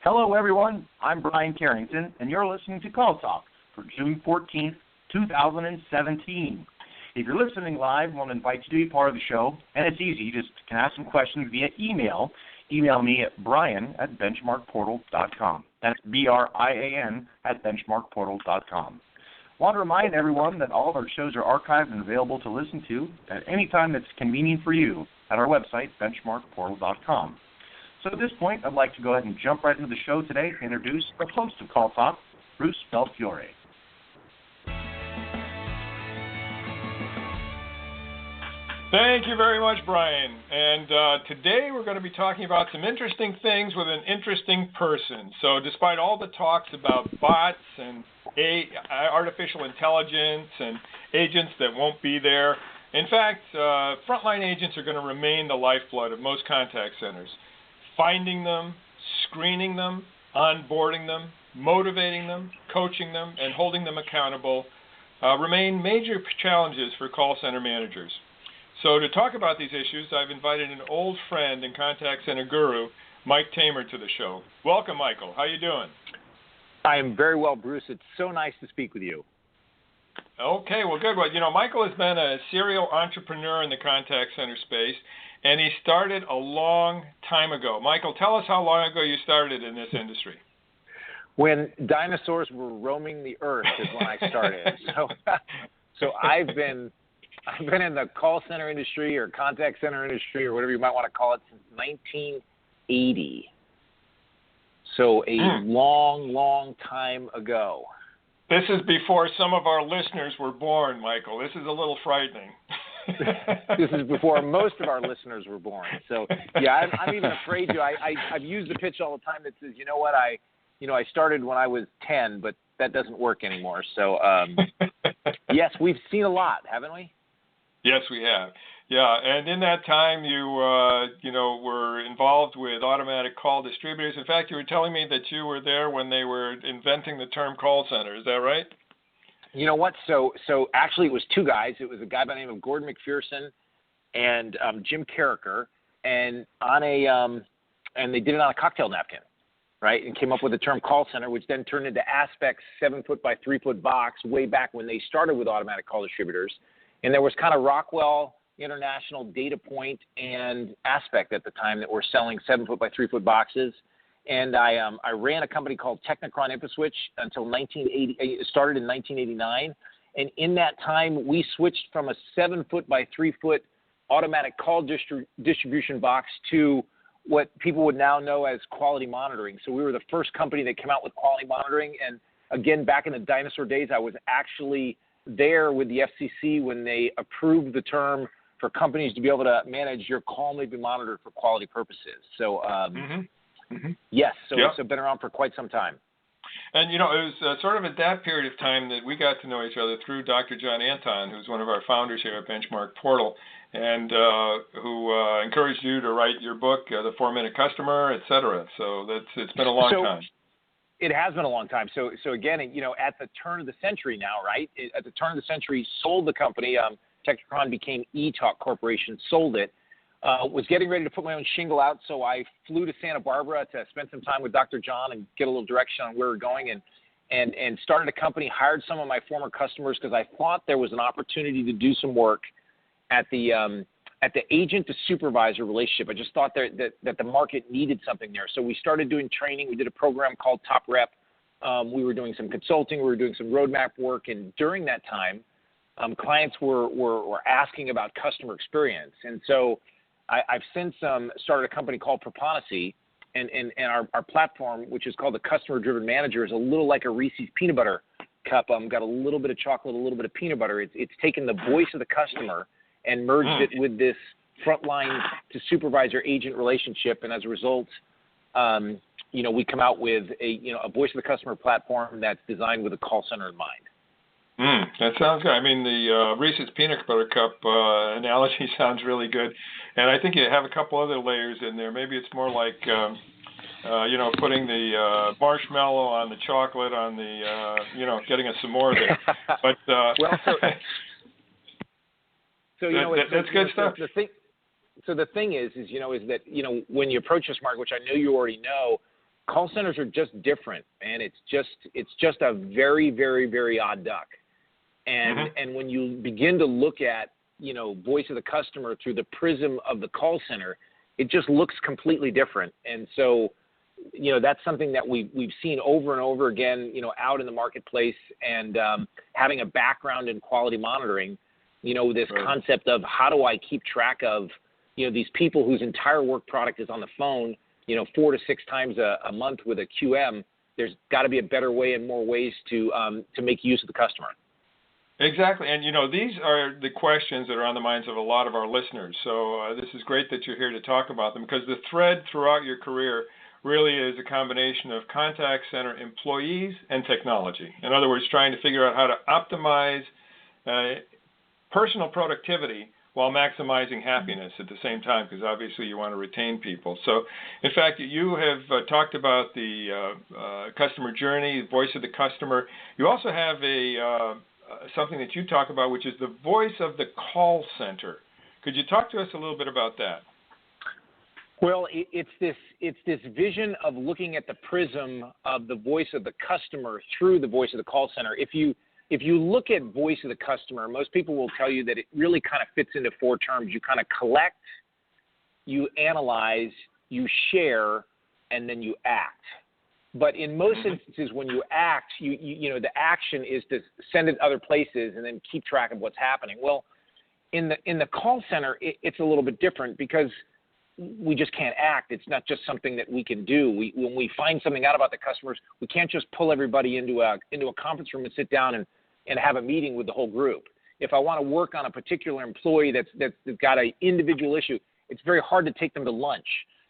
Hello, everyone. I'm Brian Carrington, and you're listening to Call Talk for June 14th, 2017. If you're listening live, I want to invite you to be part of the show, and it's easy. You just can ask some questions via email. Email me at brian@benchmarkportal.com. That's BRIAN at benchmarkportal.com. I want to remind everyone that all of our shows are archived and available to listen to at any time that's convenient for you at our website, benchmarkportal.com. So at this point, I'd like to go ahead and jump right into the show today to introduce the host of Call Talk, Bruce Belfiore. Thank you very much, Brian. And today we're going to be talking about some interesting things with an interesting person. So despite all the talks about bots and artificial intelligence and agents that won't be there, in fact, frontline agents are going to remain the lifeblood of most contact centers. Finding them, screening them, onboarding them, motivating them, coaching them, and holding them accountable remain major challenges for call center managers. So to talk about these issues, I've invited an old friend and contact center guru, Mike Tamer, to the show. Welcome, Michael. How you doing? I am very well, Bruce. It's so nice to speak with you. Okay, well, good. Well, you know, Michael has been a serial entrepreneur in the contact center space, and he started a long time ago. Michael, tell us how long ago you started in this industry. When dinosaurs were roaming the earth is when I started. So I've been in the call center industry or contact center industry or whatever you might want to call it since 1980. So a long time ago. This is before some of our listeners were born, Michael. This is a little frightening. This is before most of our listeners were born. So, yeah, I'm even afraid to. I've used the pitch all the time that says, you know what, I started when I was 10, but that doesn't work anymore. So, yes, we've seen a lot, haven't we? Yes, we have. Yeah, and in that time, you were involved with automatic call distributors. In fact, you were telling me that you were there when they were inventing the term call center. Is that right? You know what? So actually, it was two guys. It was a guy by the name of Gordon McPherson and Jim Carricker, and and they did it on a cocktail napkin, right? And came up with the term call center, which then turned into Aspect's 7-foot by 3-foot box way back when they started with automatic call distributors. And there was kind of Rockwell, International, Data Point, and Aspect at the time that were selling 7-foot by 3-foot boxes. And I ran a company called Teknekron Infoswitch until 1980. It started in 1989. And in that time, we switched from a 7-foot by 3-foot automatic call distribution box to what people would now know as quality monitoring. So we were the first company that came out with quality monitoring. And again, back in the dinosaur days, I was actually there with the FCC when they approved the term for companies to be able to manage your call may be monitored for quality purposes. So, yes, so it's been around for quite some time. And, you know, it was sort of at that period of time that we got to know each other through Dr. John Anton, who's one of our founders here at BenchmarkPortal, and who encouraged you to write your book, The 4-Minute Customer, et cetera. So it's been a long time. It has been a long time. So again, you know, at the turn of the century now, right? At the turn of the century, sold the company. Teknekron became eTalk Corporation, sold it. Was getting ready to put my own shingle out, so I flew to Santa Barbara to spend some time with Dr. John and get a little direction on where we're going, and started a company, hired some of my former customers because I thought there was an opportunity to do some work at the agent to supervisor relationship. I just thought that the market needed something there. So we started doing training. We did a program called Top Rep. We were doing some consulting. We were doing some roadmap work. And during that time, clients were asking about customer experience. And so I've since started a company called Proponisi. And our platform, which is called the Customer Driven Manager, is a little like a Reese's peanut butter cup. Got a little bit of chocolate, a little bit of peanut butter. It's taken the voice of the customer and merged it with this frontline to supervisor agent relationship. And as a result, we come out with a voice of the customer platform that's designed with a call center in mind. That sounds good. I mean, the Reese's Peanut Butter Cup analogy sounds really good. And I think you have a couple other layers in there. Maybe it's more like, putting the marshmallow on the chocolate on the, getting a s'more there. But that's good stuff. So the thing is that when you approach this market, which I know you already know, call centers are just different, and it's just a very, very, very odd duck. And when you begin to look at, voice of the customer through the prism of the call center, it just looks completely different. And so, that's something that we've seen over and over again, out in the marketplace, and having a background in quality monitoring, this concept of how do I keep track of, these people whose entire work product is on the phone, 4 to 6 times a month with a QM. There's got to be a better way and more ways to make use of the customer. Exactly. And, these are the questions that are on the minds of a lot of our listeners. So this is great that you're here to talk about them, because the thread throughout your career really is a combination of contact center employees and technology. In other words, trying to figure out how to optimize personal productivity while maximizing happiness at the same time, because obviously you want to retain people. So, in fact, you have talked about the customer journey, voice of the customer. You also have something that you talk about, which is the voice of the call center. Could you talk to us a little bit about that? Well, it's this vision of looking at the prism of the voice of the customer through the voice of the call center. If you look at voice of the customer, most people will tell you that it really kind of fits into 4 terms. You kind of collect, you analyze, you share, and then you act. But in most instances, when you act, the action is to send it other places and then keep track of what's happening. Well, in the call center, it's a little bit different, because we just can't act. It's not just something that we can do. When we find something out about the customers, we can't just pull everybody into a conference room and sit down and have a meeting with the whole group. If I want to work on a particular employee that's got an individual issue, it's very hard to take them to lunch.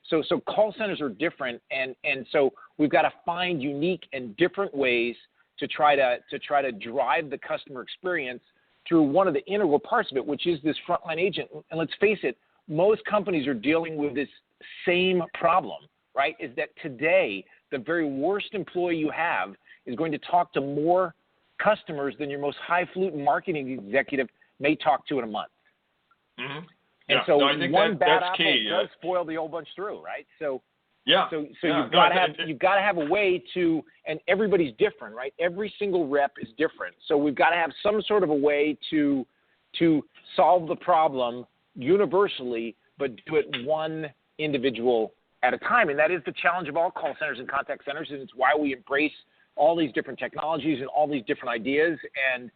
So call centers are different, and so we've got to find unique and different ways to try to drive the customer experience through one of the integral parts of it, which is this frontline agent. And let's face it, most companies are dealing with this same problem, right? Is that today the very worst employee you have is going to talk to more customers than your most highfalutin marketing executive may talk to in a month. Mm-hmm. And yeah. so no, I think one bad apple key, does spoil the whole bunch through, right? So yeah. So you've got to have a way to, and everybody's different, right? Every single rep is different. So we've got to have some sort of a way to solve the problem universally, but do it one individual at a time. And that is the challenge of all call centers and contact centers, and it's why we embrace all these different technologies and all these different ideas. And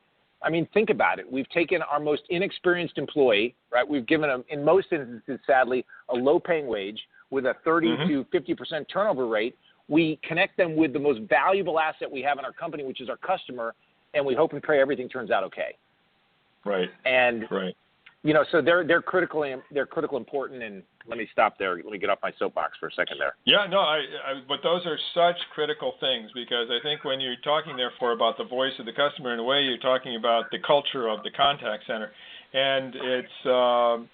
I mean, think about it. We've taken our most inexperienced employee, right? We've given them, in most instances, sadly, a low-paying wage with a 30 to 50% turnover rate. We connect them with the most valuable asset we have in our company, which is our customer, and we hope and pray everything turns out okay. Right. And right. So they're critically important. And let me stop there. Let me get off my soapbox for a second there. Yeah, no, but those are such critical things, because I think when you're talking therefore about the voice of the customer, in a way you're talking about the culture of the contact center, and it's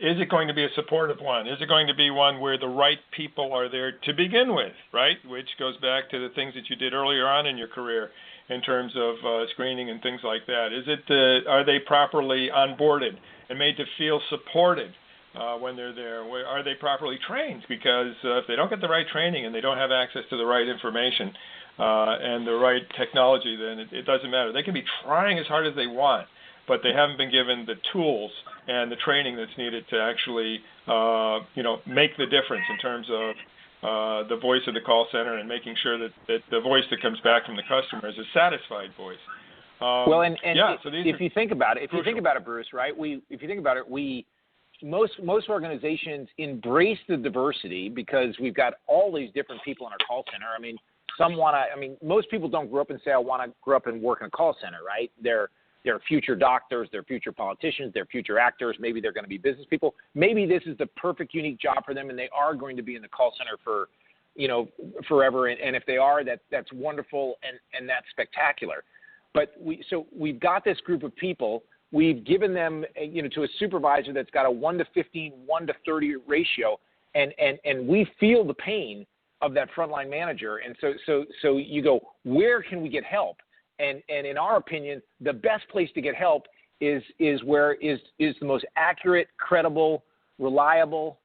is it going to be a supportive one? Is it going to be one where the right people are there to begin with, right? Which goes back to the things that you did earlier on in your career in terms of screening and things like that. Is it are they properly onboarded and made to feel supported when they're there? Are they properly trained? Because if they don't get the right training and they don't have access to the right information and the right technology, then it doesn't matter. They can be trying as hard as they want, but they haven't been given the tools and the training that's needed to actually make the difference in terms of the voice of the call center and making sure that the voice that comes back from the customer is a satisfied voice. If you think about it, Bruce, right? Most organizations embrace the diversity because we've got all these different people in our call center. I mean, most people don't grow up and say, I want to grow up and work in a call center, right? They're future doctors, they're future politicians, they're future actors. Maybe they're going to be business people. Maybe this is the perfect, unique job for them, and they are going to be in the call center for, forever. And if they are, that's wonderful and that's spectacular. But we've got this group of people. We've given them, to a supervisor that's got a 1 to 15, 1 to 30 ratio, and we feel the pain of that frontline manager. And so you go, where can we get help? And in our opinion, the best place to get help is the most accurate, credible, reliable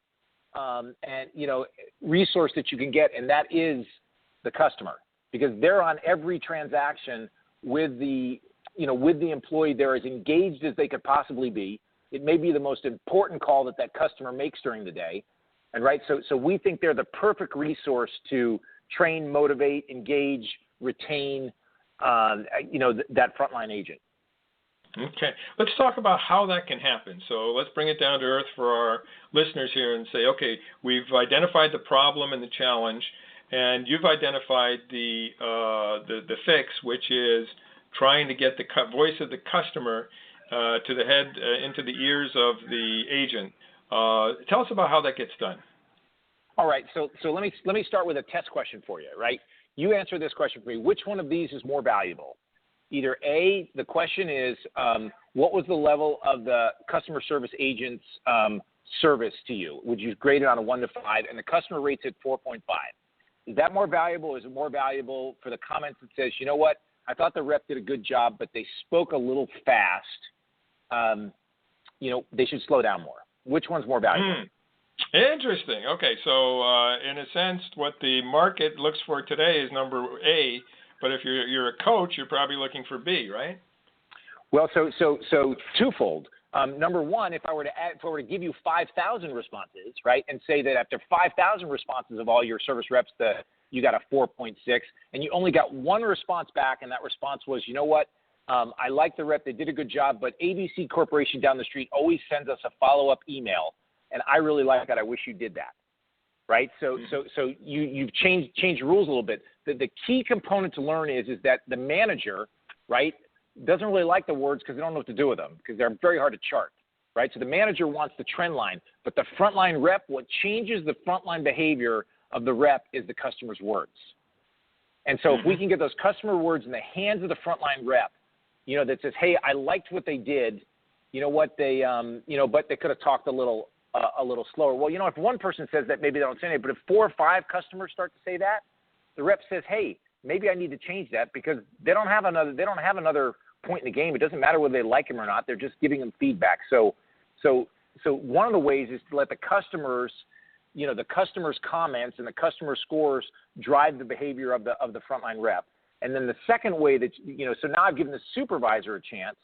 and resource that you can get, and that is the customer, because they're on every transaction with the employee. They're as engaged as they could possibly be. It may be the most important call that customer makes during the day, and right. So we think they're the perfect resource to train, motivate, engage, retain, that frontline agent. Okay. Let's talk about how that can happen. So let's bring it down to earth for our listeners here and say, okay, we've identified the problem and the challenge, and you've identified the fix, which is trying to get the voice of the customer to the head, into the ears of the agent. Tell us about how that gets done. All right. So let me start with a test question for you, right? You answer this question for me. Which one of these is more valuable? Either A, the question is, what was the level of the customer service agent's service to you? Would you grade it on a 1 to 5? And the customer rates it 4.5. Is that more valuable? Is it more valuable for the comments that says, you know what, I thought the rep did a good job, but they spoke a little fast. They should slow down more. Which one's more valuable? Interesting. Okay, so in a sense, what the market looks for today is number A, but if you're a coach, you're probably looking for B, right? Well, so twofold. Number one, if I were to give you 5,000 responses, right, and say that after 5,000 responses of all your service reps, you got a 4.6, and you only got one response back, and that response was, you know what, I like the rep, they did a good job, but ABC Corporation down the street always sends us a follow-up email, and I really like that. I wish you did that. Right, so you've changed rules a little bit. The key component to learn is that the manager, right, doesn't really like the words because they don't know what to do with them because they're very hard to chart, right? So the manager wants the trend line, but the frontline rep, what changes the frontline behavior of the rep is the customer's words. And so if we can get those customer words in the hands of the frontline rep, that says, hey, I liked what they did, but they could have talked a little slower. Well, if one person says that, maybe they don't say anything. But if 4 or 5 customers start to say that, the rep says, "Hey, maybe I need to change that," because they don't have another point in the game. It doesn't matter whether they like him or not. They're just giving them feedback. So one of the ways is to let the customers, the customers' comments and the customer scores drive the behavior of the frontline rep. And then the second way that so now I've given the supervisor a chance,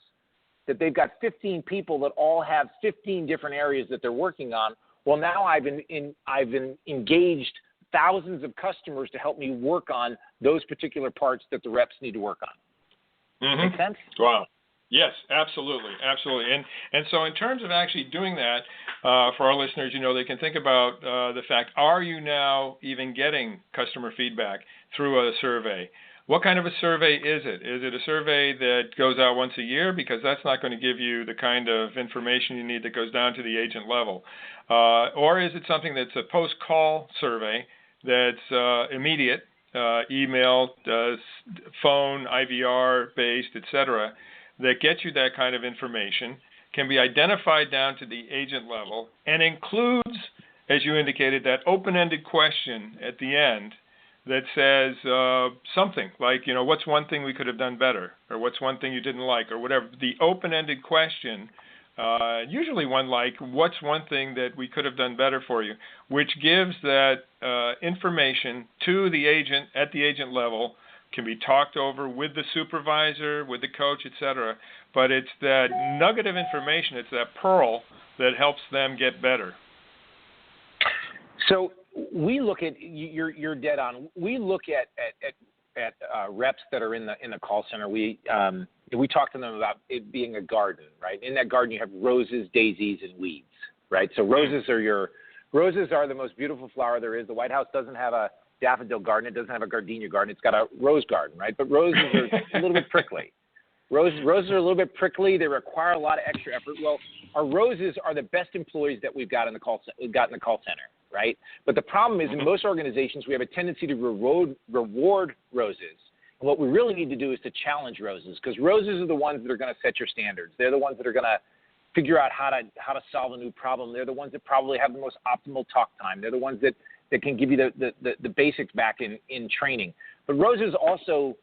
that they've got 15 people that all have 15 different areas that they're working on. Well, now I've engaged thousands of customers to help me work on those particular parts that the reps need to work on. Make sense? Wow. Yes, absolutely. And so in terms of actually doing that, for our listeners, they can think about the fact, are you now even getting customer feedback through a survey? What kind of a survey is it? Is it a survey that goes out once a year? Because that's not going to give you the kind of information you need that goes down to the agent level. Or is it something that's a post-call survey that's immediate, email, phone, IVR-based, etc., that gets you that kind of information, can be identified down to the agent level, and includes, as you indicated, that open-ended question at the end that says something like, what's one thing we could have done better, or what's one thing you didn't like, or whatever. The open-ended question, usually one like, what's one thing that we could have done better for you, which gives that information to the agent at the agent level, can be talked over with the supervisor, with the coach, etc. But it's that nugget of information, it's that pearl that helps them get better. So we look at, you're dead on. We look at reps that are in the call center. We talk to them about it being a garden, right? In that garden you have roses, daisies, and weeds, right? So roses are the most beautiful flower there is. The White House doesn't have a daffodil garden. It doesn't have a gardenia garden. It's got a rose garden, right? But roses are a little bit prickly. Roses are a little bit prickly. They require a lot of extra effort. Well, our roses are the best employees that we've got in the call center, right? But the problem is, in most organizations, we have a tendency to reward roses. And what we really need to do is to challenge roses, because roses are the ones that are going to set your standards. They're the ones that are going to figure out how to solve a new problem. They're the ones that probably have the most optimal talk time. They're the ones that can give you the basics back in training. But roses also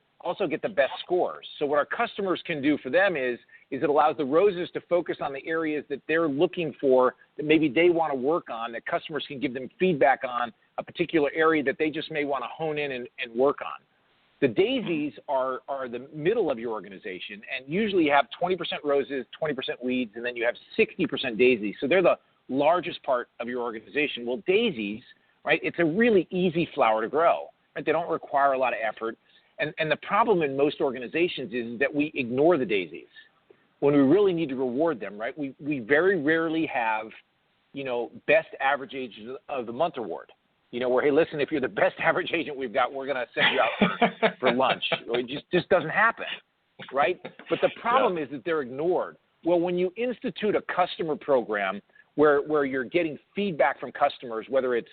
get the best scores. So what our customers can do for them is is it allows the roses to focus on the areas that they're looking for, that maybe they want to work on, that customers can give them feedback on a particular area that they just may want to hone in and work on. The daisies are the middle of your organization, and usually you have 20% roses, 20% weeds, and then you have 60% daisies. So they're the largest part of your organization. Well, daisies, right, it's a really easy flower to grow. Right? They don't require a lot of effort. And the problem in most organizations is that we ignore the daisies when we really need to reward them, right? We very rarely have, best average agent of the month award. Where, hey, listen, if you're the best average agent we've got, we're going to send you out for lunch. It just doesn't happen, right? But the problem is that they're ignored. Well, when you institute a customer program where you're getting feedback from customers, whether it's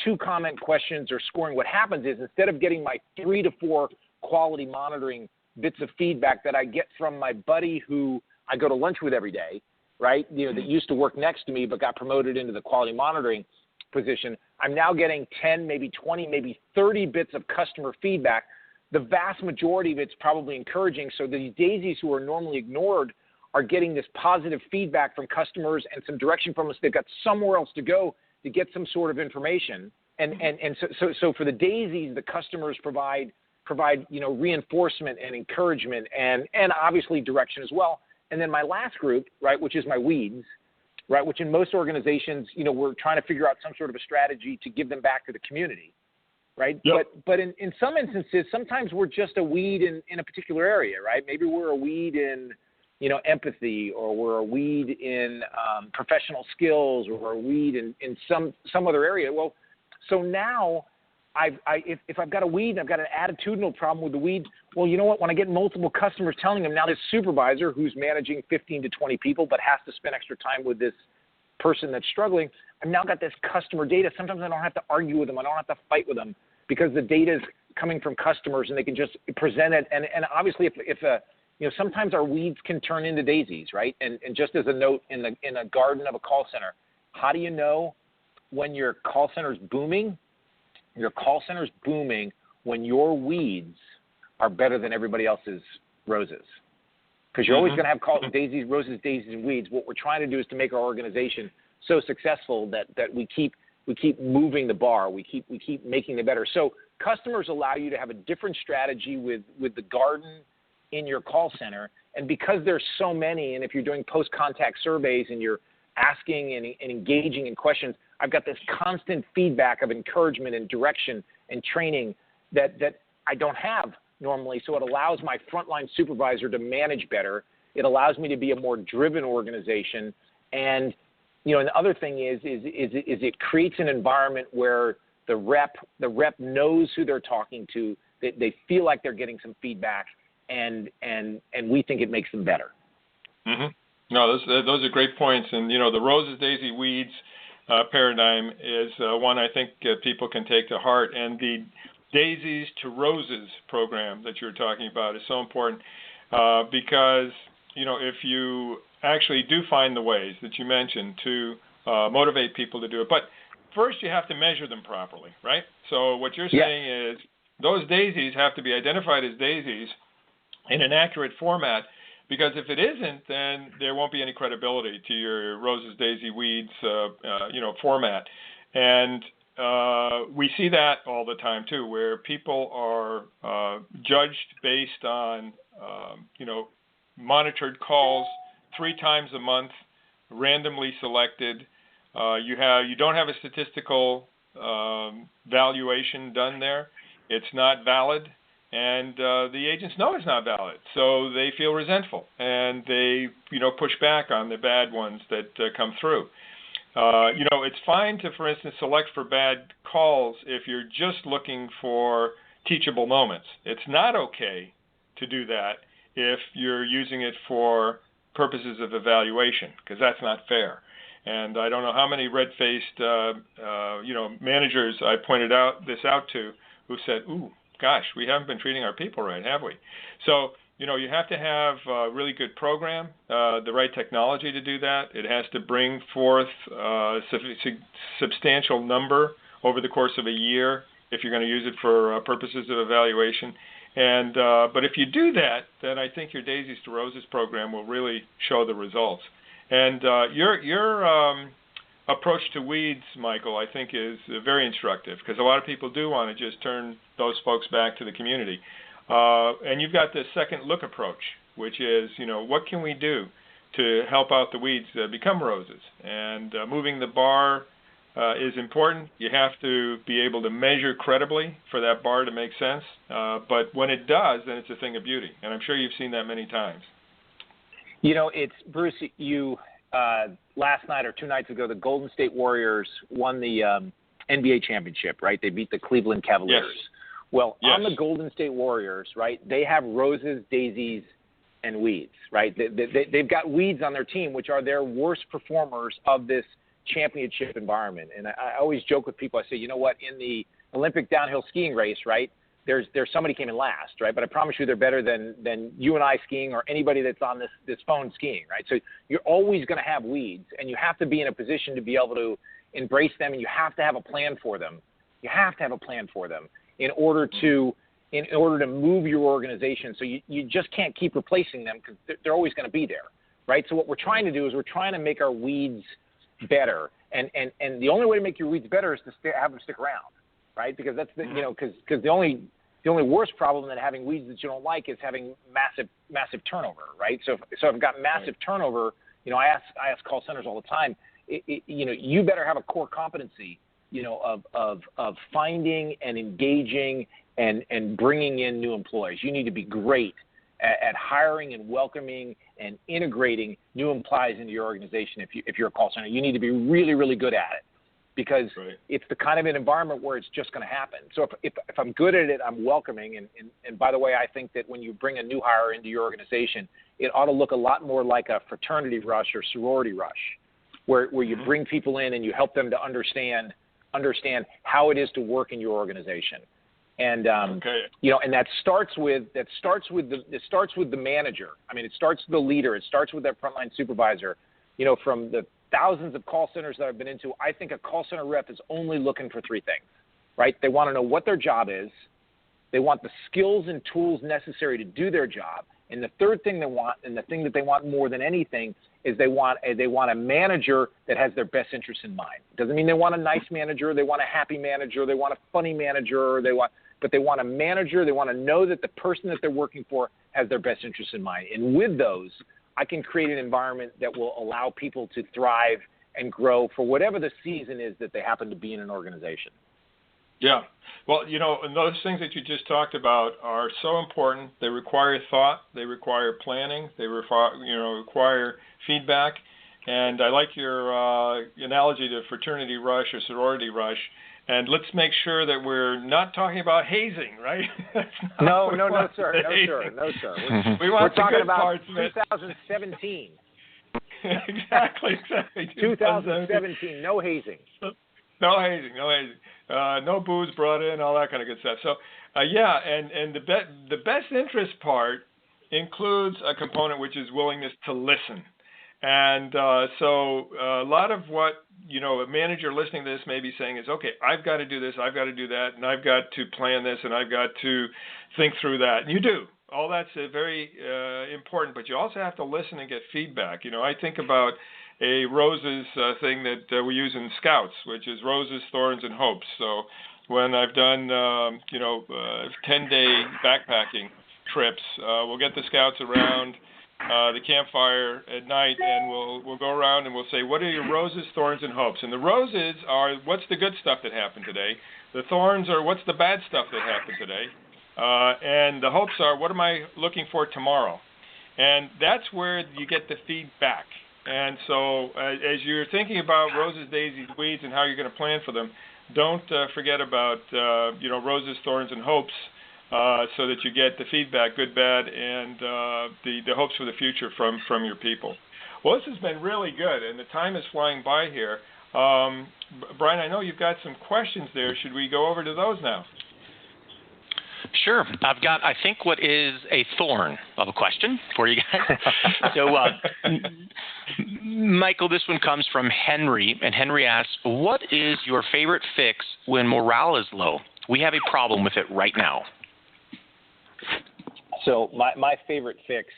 2 comment questions or scoring, what happens is instead of getting my 3 to 4 quality monitoring bits of feedback that I get from my buddy who I go to lunch with every day, right, that used to work next to me but got promoted into the quality monitoring position, I'm now getting 10, maybe 20, maybe 30 bits of customer feedback. The vast majority of it's probably encouraging. So the daisies who are normally ignored are getting this positive feedback from customers and some direction from us. They've got somewhere else to go to get some sort of information. And so for the daisies, the customers provide reinforcement and encouragement and obviously direction as well. And then my last group, right, which is my weeds, right, which in most organizations, we're trying to figure out some sort of a strategy to give them back to the community, right? Yep. But in some instances, sometimes we're just a weed in a particular area, right? Maybe we're a weed in, empathy, or we're a weed in professional skills, or we're a weed in some other area. Well, so now if I've got a weed and I've got an attitudinal problem with the weed, well, you know what? When I get multiple customers telling them, now this supervisor who's managing 15 to 20 people but has to spend extra time with this person that's struggling, I've now got this customer data. Sometimes I don't have to argue with them. I don't have to fight with them because the data is coming from customers and they can just present it. And obviously, sometimes our weeds can turn into daisies, right? And just as a note, in a garden of a call center, how do you know when your call center's booming? Your call center's booming when your weeds are better than everybody else's roses. Because you're always going to have daisies, roses, daisies, and weeds. What we're trying to do is to make our organization so successful that we keep moving the bar. We keep making it better. So customers allow you to have a different strategy with the garden in your call center. And because there's so many, and if you're doing post-contact surveys and you're asking and engaging in questions, I've got this constant feedback of encouragement and direction and training that I don't have normally. So it allows my frontline supervisor to manage better. It allows me to be a more driven organization. And, and the other thing is it creates an environment where the rep knows who they're talking to. They feel like they're getting some feedback, and we think it makes them better. Mm-hmm. No, those are great points. And, the roses, daisy, weeds paradigm is one I think people can take to heart. And the Daisies to Roses program that you're talking about is so important because, if you actually do find the ways that you mentioned to motivate people to do it, but first you have to measure them properly, right? So what you're saying is those daisies have to be identified as daisies in an accurate format, because if it isn't, then there won't be any credibility to your roses, daisy, weeds, format. And we see that all the time too, where people are judged based on, monitored calls 3 times a month, randomly selected. You don't have a statistical valuation done there. It's not valid. And the agents know it's not valid, so they feel resentful, and they, push back on the bad ones that come through. It's fine to, for instance, select for bad calls if you're just looking for teachable moments. It's not okay to do that if you're using it for purposes of evaluation, because that's not fair. And I don't know how many red-faced, managers I pointed this out to who said, "Ooh, gosh, we haven't been treating our people right, have we?" So, you have to have a really good program, the right technology to do that. It has to bring forth a substantial number over the course of a year if you're going to use it for purposes of evaluation. And but if you do that, then I think your Daisies to Roses program will really show the results. And your approach to weeds, Michael, I think is very instructive, because a lot of people do want to just turn those folks back to the community. And you've got this second look approach, which is, what can we do to help out the weeds become roses? And moving the bar is important. You have to be able to measure credibly for that bar to make sense. But when it does, then it's a thing of beauty. And I'm sure you've seen that many times. It's Bruce, last night or 2 nights ago, the Golden State Warriors won the NBA championship, right? They beat the Cleveland Cavaliers. Yes. Well, yes. On the Golden State Warriors, right, they have roses, daisies, and weeds, right? They've got weeds on their team, which are their worst performers of this championship environment. And I always joke with people. I say, you know what, in the Olympic downhill skiing race, right, there's somebody came in last, right? But I promise you they're better than you and I skiing or anybody that's on this phone skiing, right? So you're always going to have weeds, and you have to be in a position to be able to embrace them, and you have to have a plan for them. You have to have a plan for them in order to move your organization. So you just can't keep replacing them, because they're always going to be there, right? So what we're trying to do is we're trying to make our weeds better, and the only way to make your weeds better is to have them stick around, right? Because that's because the only worst problem than having weeds that you don't like is having massive turnover, right? So if I've got massive turnover, I ask call centers all the time, you better have a core competency, of finding and engaging and bringing in new employees. You need to be great at hiring and welcoming and integrating new employees into your organization. If you're a call center, you need to be really, really good at it, because it's the kind of an environment where it's just going to happen. So if I'm good at it, I'm welcoming. And by the way, I think that when you bring a new hire into your organization, it ought to look a lot more like a fraternity rush or sorority rush, where you bring people in and you help them to understand how it is to work in your organization. And and that starts with the manager. I mean, it starts with the leader. It starts with that frontline supervisor. From the thousands of call centers that I've been into, I think a call center rep is only looking for 3 things, right? They want to know what their job is. They want the skills and tools necessary to do their job. And the third thing they want, and the thing that they want more than anything, is they want a manager that has their best interests in mind. It doesn't mean they want a nice manager, they want a happy manager, they want a funny manager, but they want a manager. They want to know that the person that they're working for has their best interests in mind. And with those, I can create an environment that will allow people to thrive and grow for whatever the season is that they happen to be in an organization. Yeah. Well, and those things that you just talked about are so important. They require thought. They require planning. They require feedback. And I like your analogy to fraternity rush or sorority rush. And let's make sure that we're not talking about hazing, right? No, sir. We're talking about 2017. Exactly. 2017, no hazing. No hazing. No booze brought in, all that kind of good stuff. So, and the best interest part includes a component which is willingness to listen. And so a lot of what, a manager listening to this may be saying is, okay, I've got to do this, I've got to do that, and I've got to plan this, and I've got to think through that. And you do. All that's very important, but you also have to listen and get feedback. I think about a roses thing that we use in Scouts, which is roses, thorns, and hopes. So when I've done, 10-day backpacking trips, we'll get the Scouts around the campfire at night, and we'll go around and we'll say, what are your roses, thorns, and hopes? And the roses are, what's the good stuff that happened today? The thorns are, what's the bad stuff that happened today? And the hopes are, what am I looking for tomorrow? And that's where you get the feedback. And so as you're thinking about roses, daisies, weeds, and how you're going to plan for them, don't forget about, roses, thorns, and hopes, so that you get the feedback, good, bad, and the hopes for the future from your people. Well, this has been really good, and the time is flying by here. Brian, I know you've got some questions there. Should we go over to those now? Sure. I've got, I think, what is a thorn of a question for you guys. So, Michael, this one comes from Henry, and Henry asks, what is your favorite fix when morale is low? We have a problem with it right now. So my favorite fix,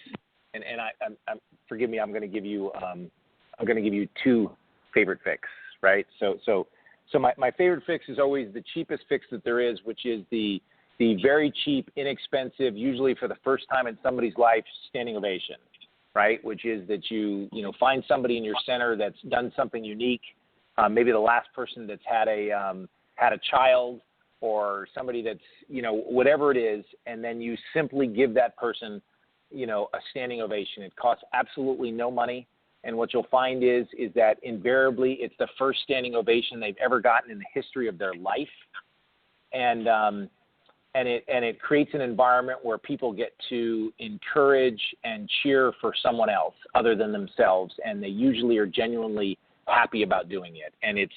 and I'm forgive me, I'm going to give you two favorite fix, right? So my favorite fix is always the cheapest fix that there is, which is the very cheap, inexpensive, usually for the first time in somebody's life, standing ovation, right? Which is that you find somebody in your center that's done something unique, maybe the last person that's had a child, or somebody that's, whatever it is, and then you simply give that person, a standing ovation. It costs absolutely no money, and what you'll find is that invariably it's the first standing ovation they've ever gotten in the history of their life, and it creates an environment where people get to encourage and cheer for someone else other than themselves, and they usually are genuinely happy about doing it. And it's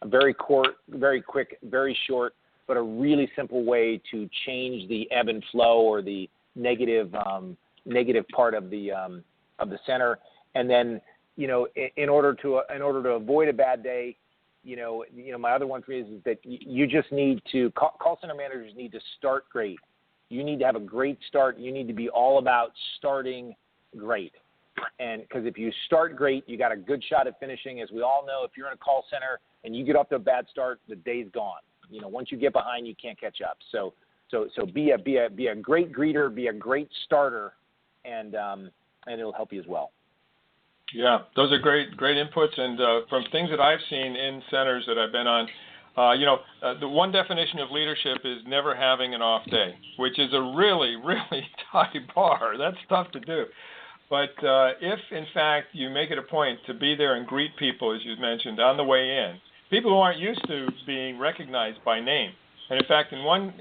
a very quick, very short, but a really simple way to change the ebb and flow or the negative part of the center. And then, in order to avoid a bad day, my other one for you is that you just need to call center managers need to start great. You need to have a great start. You need to be all about starting great. And because if you start great, you got a good shot at finishing. As we all know, if you're in a call center and you get off to a bad start, the day's gone. Once you get behind, you can't catch up. So be a great greeter, be a great starter, and it'll help you as well. Yeah, those are great inputs. And from things that I've seen in centers that I've been on, the one definition of leadership is never having an off day, which is a really, really high bar. That's tough to do. But if, in fact, you make it a point to be there and greet people, as you mentioned, on the way in, people who aren't used to being recognized by name. And, in fact, in one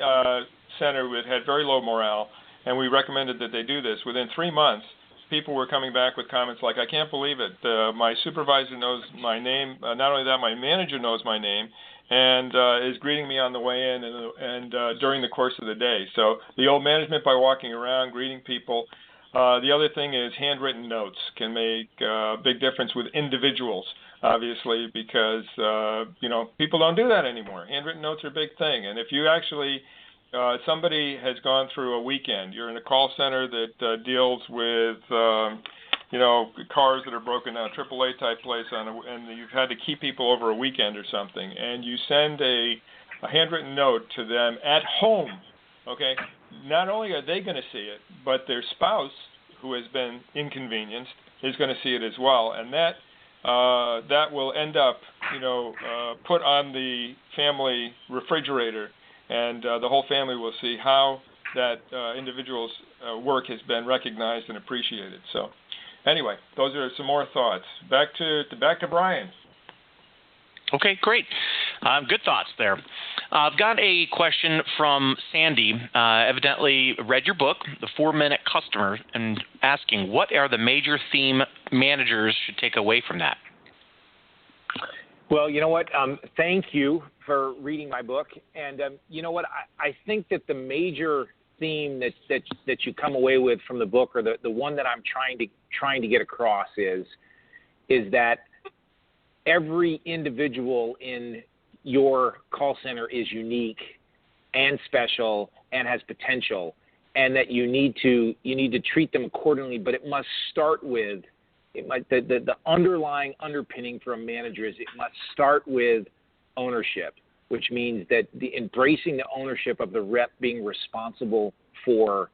center that had very low morale, and we recommended that they do this, within 3 months, people were coming back with comments like, I can't believe it. My supervisor knows my name. Not only that, my manager knows my name and is greeting me on the way in and during the course of the day. So the old management by walking around, greeting people. The other thing is handwritten notes can make a big difference with individuals, obviously, because, people don't do that anymore. Handwritten notes are a big thing. And if you actually, somebody has gone through a weekend, you're in a call center that deals with, cars that are broken down, AAA type place, and you've had to keep people over a weekend or something, and you send a handwritten note to them at home, okay? Not only are they going to see it, but their spouse, who has been inconvenienced, is going to see it as well, and that will end up, put on the family refrigerator, and the whole family will see how that individual's work has been recognized and appreciated. So, anyway, those are some more thoughts. Back to Brian. Okay, great. Good thoughts there. I've got a question from Sandy, evidently read your book, The 4-Minute Customer, and asking, what are the major theme managers should take away from that? Well, you know what? Thank you for reading my book. And you know what? I think that the major theme that you come away with from the book, or the one that I'm trying to get across is that every individual in your call center is unique and special and has potential, and that you need to treat them accordingly. But it must start with the underlying underpinning for a manager is it must start with ownership, which means that embracing the ownership of the rep being responsible for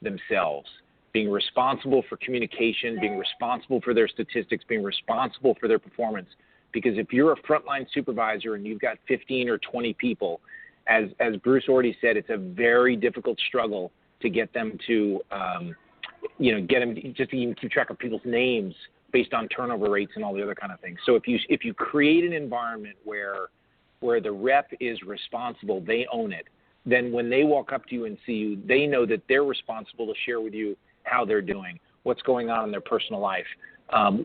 themselves, being responsible for communication, being responsible for their statistics, being responsible for their performance. Because if you're a frontline supervisor and you've got 15 or 20 people, as Bruce already said, it's a very difficult struggle to get them to, get them just to even keep track of people's names based on turnover rates and all the other kind of things. So if you create an environment where the rep is responsible, they own it, then when they walk up to you and see you, they know that they're responsible to share with you how they're doing, what's going on in their personal life,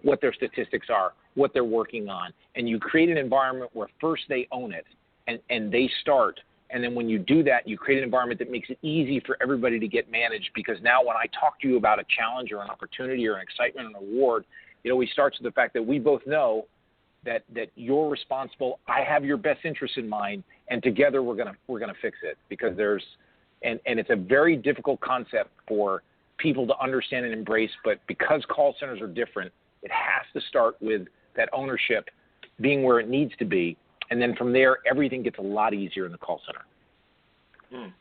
what their statistics are, what they're working on. And you create an environment where first they own it and they start. And then when you do that, you create an environment that makes it easy for everybody to get managed, because now when I talk to you about a challenge or an opportunity or an excitement or an award, it always starts with the fact that we both know that you're responsible. I have your best interest in mind, and together we're gonna fix it, because there's And it's a very difficult concept for people to understand and embrace, but because call centers are different, it has to start with that ownership being where it needs to be, and then from there, everything gets a lot easier in the call center.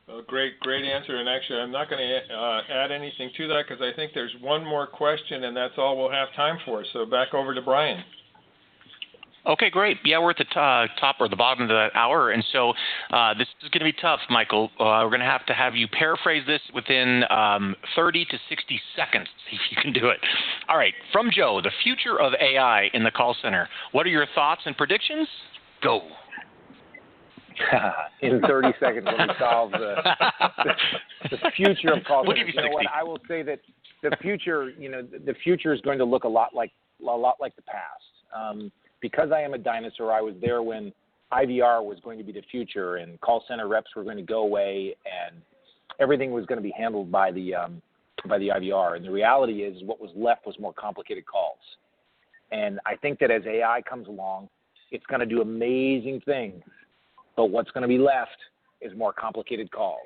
Well, great answer. And actually, I'm not going to add anything to that because I think there's one more question, and that's all we'll have time for. So back over to Brian. Okay, great. Yeah, we're at the top or the bottom of the hour, and so this is going to be tough, Michael. We're going to have you paraphrase this within 30 to 60 seconds. See if you can do it. All right, from Joe, the future of AI in the call center. What are your thoughts and predictions? Go. In 30 seconds, let me solve the future of call centers. We'll give you 60. You know what? I will say that the future is going to look a lot like the past. Because I am a dinosaur, I was there when IVR was going to be the future, and call center reps were going to go away, and everything was going to be handled by the IVR. And the reality is, what was left was more complicated calls. And I think that as AI comes along, it's going to do amazing things, but what's going to be left is more complicated calls.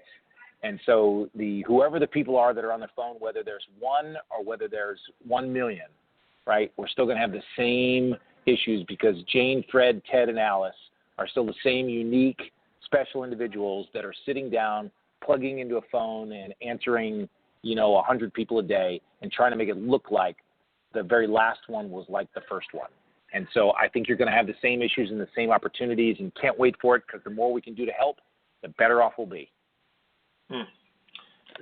And so whoever the people are that are on the phone, whether there's one or whether there's 1 million, right, we're still going to have the same issues because Jane, Fred, Ted, and Alice are still the same unique, special individuals that are sitting down, plugging into a phone and answering, 100 people a day and trying to make it look like the very last one was like the first one. And so I think you're going to have the same issues and the same opportunities, and can't wait for it because the more we can do to help, the better off we'll be.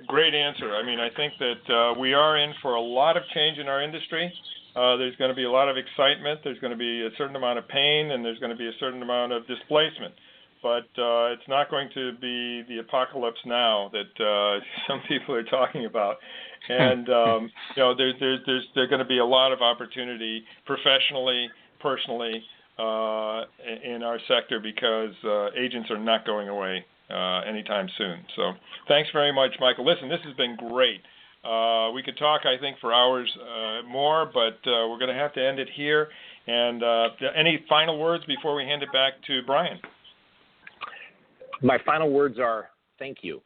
Great answer. I mean, I think that we are in for a lot of change in our industry. There's going to be a lot of excitement. There's going to be a certain amount of pain, and there's going to be a certain amount of displacement. But it's not going to be the apocalypse now that some people are talking about. And there's going to be a lot of opportunity professionally, personally, in our sector because agents are not going away anytime soon. So thanks very much, Michael. Listen, this has been great. We could talk, I think, for hours more, but we're going to have to end it here. And any final words before we hand it back to Brian? My final words are thank you.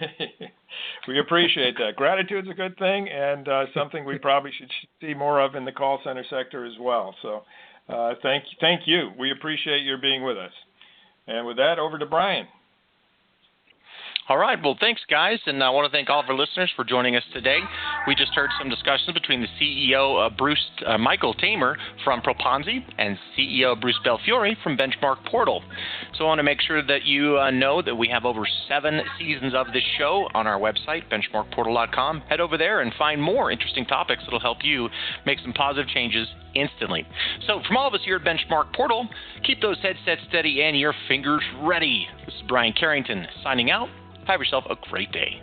Okay. We appreciate that. Gratitude's a good thing and something we probably should see more of in the call center sector as well. So thank you. We appreciate your being with us. And with that, over to Brian. All right. Well, thanks, guys. And I want to thank all of our listeners for joining us today. We just heard some discussions between the CEO, Michael Tamer from Proponisi, and CEO Bruce Belfiore from BenchmarkPortal. So I want to make sure that you know that we have over 7 seasons of this show on our website, BenchmarkPortal.com. Head over there and find more interesting topics that will help you make some positive changes instantly. So from all of us here at BenchmarkPortal, keep those headsets steady and your fingers ready. This is Brian Carrington signing out. Have yourself a great day.